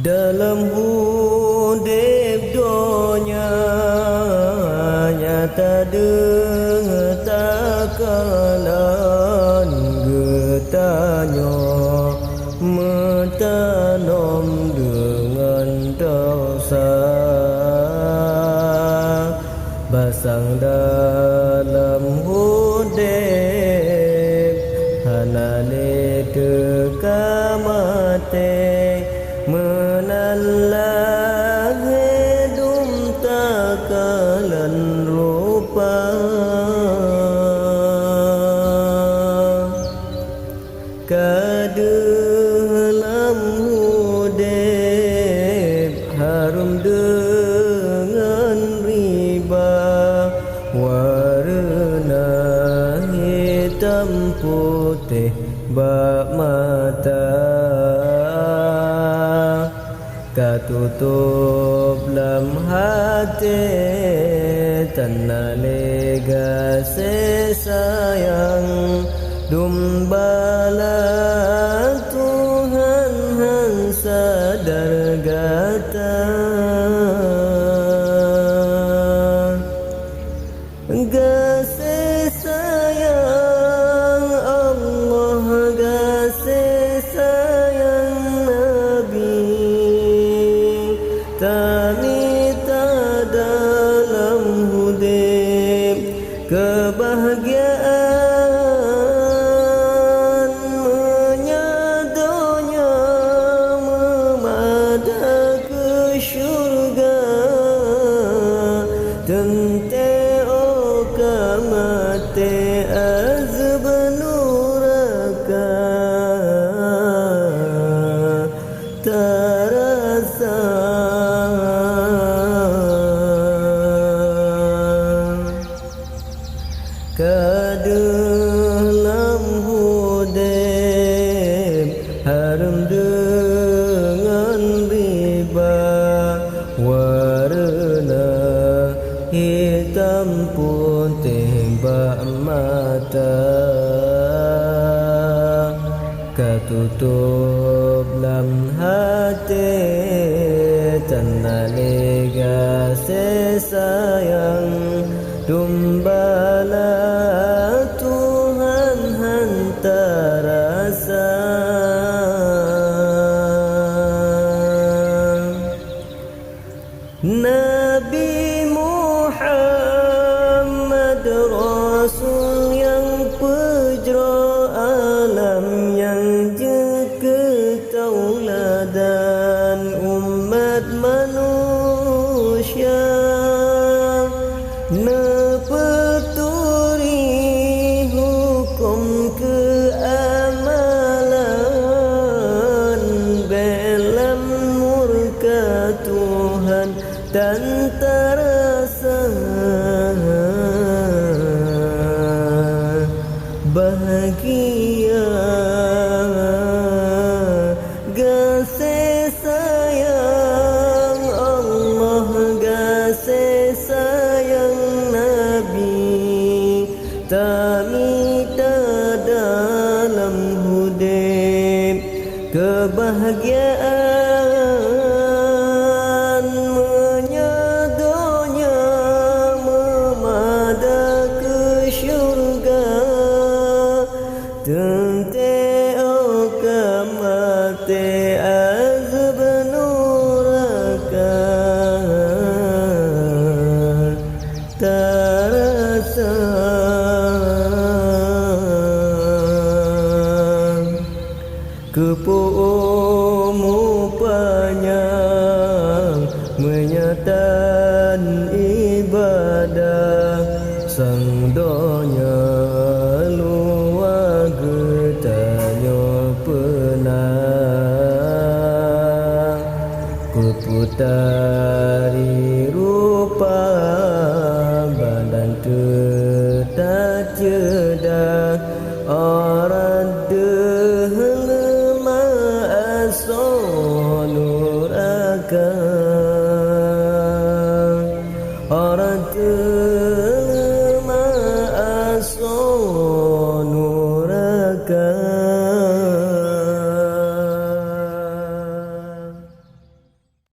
Dalam hudib donya nyata takalan getanya metanom dengan dosa basang dalam hudib hanane tekamate menallah hidup takalan rupa kadalam hudib harum dengan riba warna hitam putih bak mata katutup lam hati tanah lega sayang dumbala Tuhan han sadar gata kasih sayang Allah kasih sayang Nabi tanita dalam hudib kebahagiaan menyadonya memada ke syurga tente okamate azab nuraka terasa kadalam hudib harum dengan riba warna hitam putih bak mata katutup lam hati tanah lega sayang dumbala Tuhan hantar rasa Nabi Muhammad Rasul yang pejro alam yang jaga tauladan umat manusia nepeturi hukum keamalan belam murka Tuhan dan terasa bahagia kasih sayang Allah kasih sayang Nabi tamita dalam hudib kebahagiaan menyadonya memada ke syurga tente okamate azab nuraka terasa kepumu panjang menyatan ibadah sang donya luar getanya pernah kuputari rupa badan tetap jedah orang dehlema asonuraka